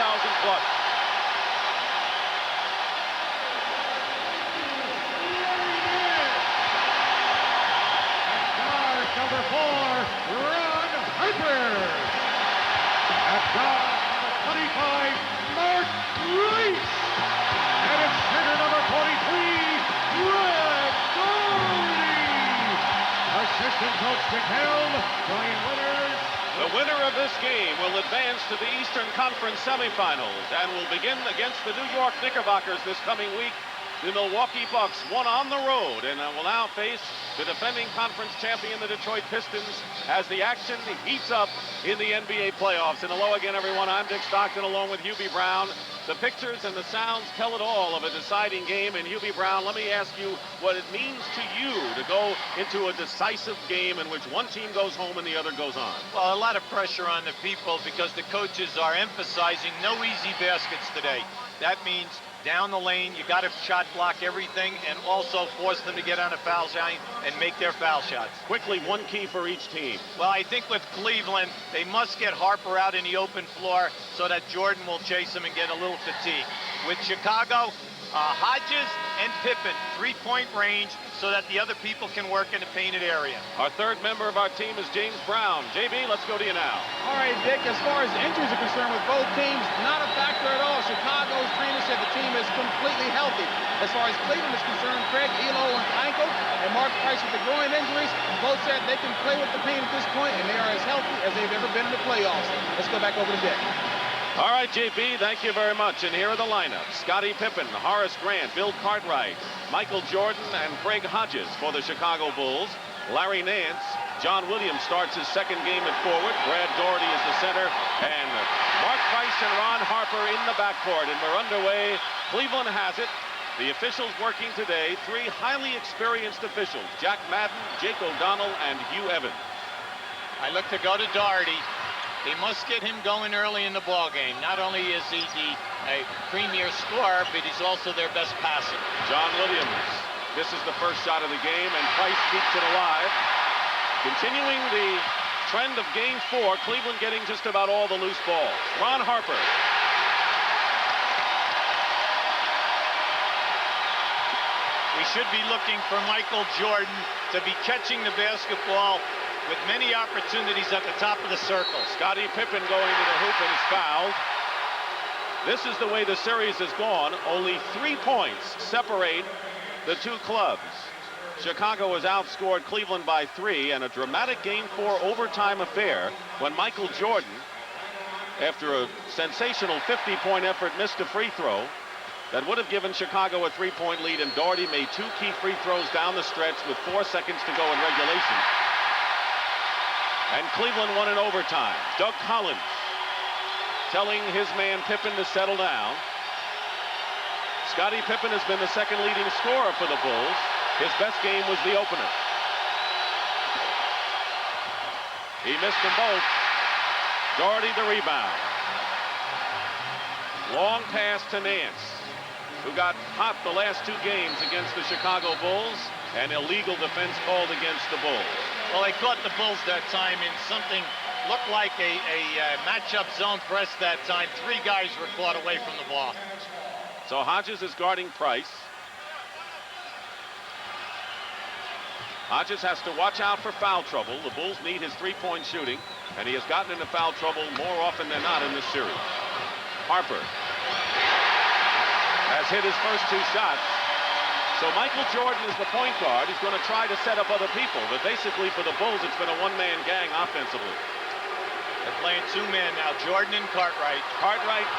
plus. Number 4, Ron Harper. At guard number 25, Mark Reese. And at center number 43, Red Doherty. Assistant coach Dick Helm, Brian Winners. The winner of this game will advance to the Eastern Conference semifinals and will begin against the New York Knickerbockers this coming week. The Milwaukee Bucks won on the road and will now face the defending conference champion, the Detroit Pistons, as the action heats up in the NBA playoffs. And hello again, everyone. I'm Dick Stockton along with Hubie Brown. The pictures and the sounds tell it all of a deciding game. And Hubie Brown, let me ask you what it means to you to go into a decisive game in which one team goes home and the other goes on. Well, a lot of pressure on the people because the coaches are emphasizing no easy baskets today. That means down the lane, you got to shot block everything and also force them to get on a foul line and make their foul shots. Quickly, one key for each team. Well, I think with Cleveland, they must get Harper out in the open floor so that Jordan will chase him and get a little fatigue. With Chicago, Hodges and Pippen, three-point range so that the other people can work in the painted area. Our third member of our team is James Brown. JB, let's go to you now. All right, Dick, as far as injuries are concerned with both teams, not a factor at all. Chicago's trainer said the team is completely healthy. As far as Cleveland is concerned, Craig Ehlo on the ankle and Mark Price with the groin injuries, both said they can play with the pain at this point, and they are as healthy as they've ever been in the playoffs. Let's go back over to Dick. All right, JB, thank you very much. And here are the lineups. Scottie Pippen, Horace Grant, Bill Cartwright, Michael Jordan, and Craig Hodges for the Chicago Bulls. Larry Nance. John Williams starts his second game at forward. Brad Daugherty is the center. And Mark Price and Ron Harper in the backcourt. And we're underway. Cleveland has it. The officials working today, three highly experienced officials, Jack Madden, Jake O'Donnell, and Hugh Evans. I look to go to Daugherty. They must get him going early in the ball game. Not only is he a premier scorer, but he's also their best passer. John Williams. This is the first shot of the game, and Price keeps it alive. Continuing the trend of Game 4, Cleveland getting just about all the loose balls. Ron Harper. We should be looking for Michael Jordan to be catching the basketball with many opportunities at the top of the circle. Scottie Pippen going to the hoop and is fouled. This is the way the series has gone. Only 3 points separate the two clubs. Chicago has outscored Cleveland by 3, and a dramatic Game 4 overtime affair when Michael Jordan, after a sensational 50-point effort, missed a free throw that would have given Chicago a 3-point lead, and Daugherty made 2 key free throws down the stretch with 4 seconds to go in regulation. And Cleveland won in overtime. Doug Collins telling his man Pippen to settle down. Scottie Pippen has been the second leading scorer for the Bulls. His best game was the opener. He missed them both. Daugherty the rebound. Long pass to Nance, who got hot the last 2 games against the Chicago Bulls, and illegal defense called against the Bulls. Well, they caught the Bulls that time in something looked like a matchup zone press that time. 3 guys were caught away from the ball. So Hodges is guarding Price. Hodges has to watch out for foul trouble. The Bulls need his 3-point shooting, and he has gotten into foul trouble more often than not in this series. Harper has hit his first 2 shots. So Michael Jordan is the point guard. He's going to try to set up other people. But basically for the Bulls, it's been a one-man gang offensively. They're playing 2-man now, Jordan and Cartwright. Cartwright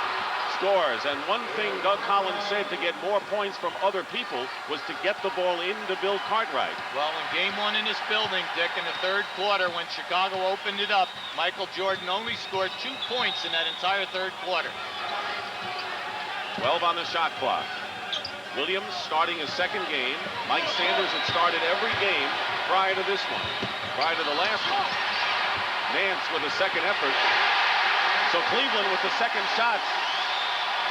scores. And one thing Doug Collins said to get more points from other people was to get the ball into Bill Cartwright. Well, in Game 1 in this building, Dick, in the 3rd quarter, when Chicago opened it up, Michael Jordan only scored 2 points in that entire 3rd quarter. 12 on the shot clock. Williams starting his second game. Mike Sanders had started every game prior to this one, prior to the last one. Nance with a second effort. So Cleveland with the second shots.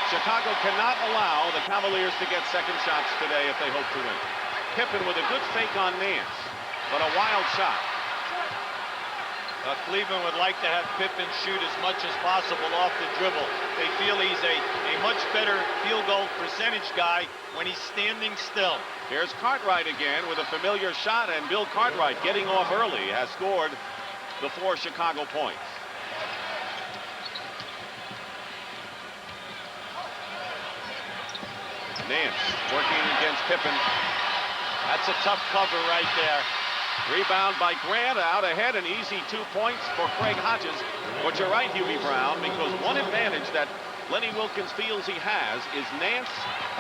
Chicago cannot allow the Cavaliers to get second shots today if they hope to win. Pippen with a good fake on Nance, but a wild shot. Cleveland would like to have Pippen shoot as much as possible off the dribble. They feel he a much better field goal percentage guy when he's standing still. Here's Cartwright again with a familiar shot, and Bill Cartwright, getting off early, has scored the 4 Chicago points. Nance working against Pippen. That's a tough cover right there. Rebound by Grant, out ahead, an easy 2 points for Craig Hodges. But you're right, Hubie Brown, because one advantage that Lenny Wilkens feels he has is Nance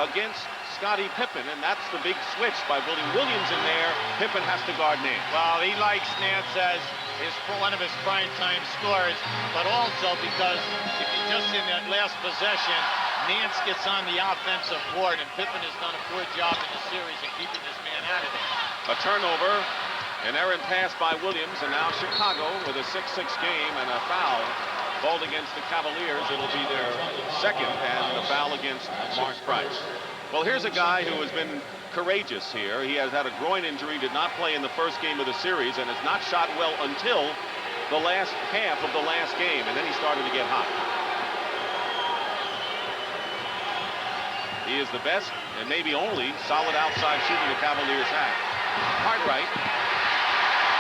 against Scottie Pippen, and that's the big switch by Willie Williams in there. Pippen has to guard Nance. Well, he likes Nance as one of his primetime scorers, but also because if you just in that last possession, Nance gets on the offensive board, and Pippen has done a poor job in the series in keeping this man out of it. A turnover, an errant pass by Williams, and now Chicago with a 6-6 game and a foul called against the Cavaliers. It'll be their second, and a foul against Mark Price. Well, here's a guy who has been courageous here. He has had a groin injury, did not play in the first game of the series, and has not shot well until the last half of the last game, and then he started to get hot. He is the best and maybe only solid outside shooter the Cavaliers have. Cartwright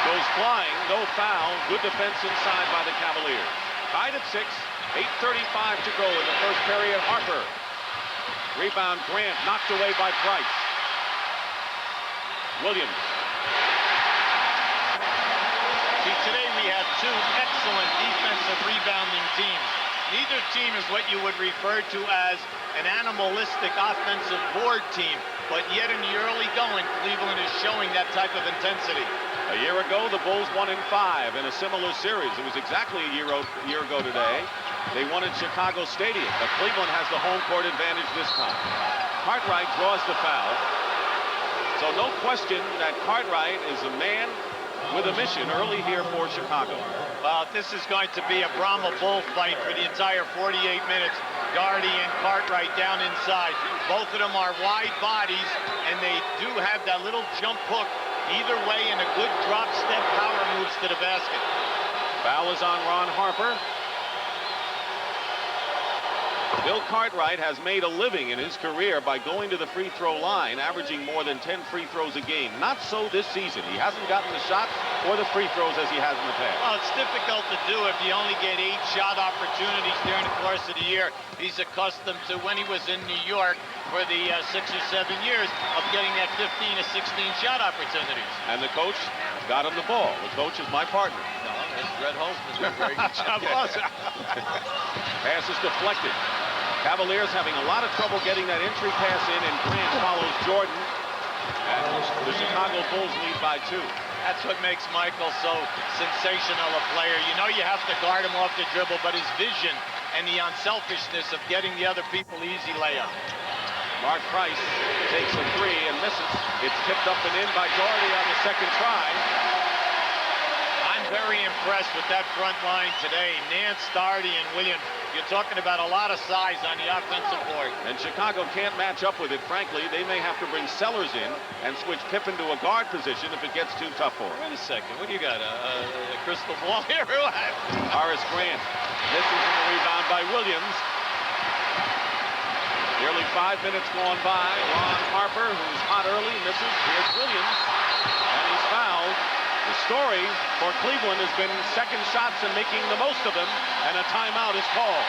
goes flying, no foul, good defense inside by the Cavaliers. Tied at 6, 8:35 to go in the first period. Harper. Rebound Grant, knocked away by Price. Williams. See, today we have 2 excellent defensive rebounding teams. Neither team is what you would refer to as an animalistic offensive board team, but yet in the early going, Cleveland is showing that type of intensity. A year ago, the Bulls won in 5 in a similar series. It was exactly a year ago today. They won at Chicago Stadium, but Cleveland has the home court advantage this time. Cartwright draws the foul. So no question that Cartwright is a man with a mission early here for Chicago. Well, this is going to be a Brahma bullfight for the entire 48 minutes. Gardy and Cartwright down inside. Both of them are wide bodies, and they do have that little jump hook either way, and a good drop step power moves to the basket. Foul is on Ron Harper. Bill Cartwright has made a living in his career by going to the free throw line, averaging more than 10 free throws a game. Not so this season. He hasn't gotten the shots or the free throws as he has in the past. Well, it's difficult to do if you only get 8 shot opportunities during the course of the year. He's accustomed to, when he was in New York for the 6 or 7 years, of getting that 15 to 16 shot opportunities. And the coach got him the ball. The coach is my partner. No, Red Holzman did a very good job. Pass is deflected. Cavaliers having a lot of trouble getting that entry pass in, and Grant follows Jordan. And the Chicago Bulls lead by 2. That's what makes Michael so sensational a player. You know you have to guard him off the dribble, but his vision and the unselfishness of getting the other people easy layup. Mark Price takes a 3 and misses. It's tipped up and in by Doherty on the second try. I'm very impressed with that front line today. Nance, Doherty, and Williams. You're talking about a lot of size on the offensive board. And Chicago can't match up with it, frankly. They may have to bring Sellers in and switch Pippen to a guard position if it gets too tough for him. Wait a second. What do you got? A crystal ball here? Horace Grant misses in the rebound by Williams. Nearly 5 minutes gone by. Ron Harper, who's hot early, misses. Here's Williams, and he's fouled. The story for Cleveland has been second shots and making the most of them, and a timeout is called.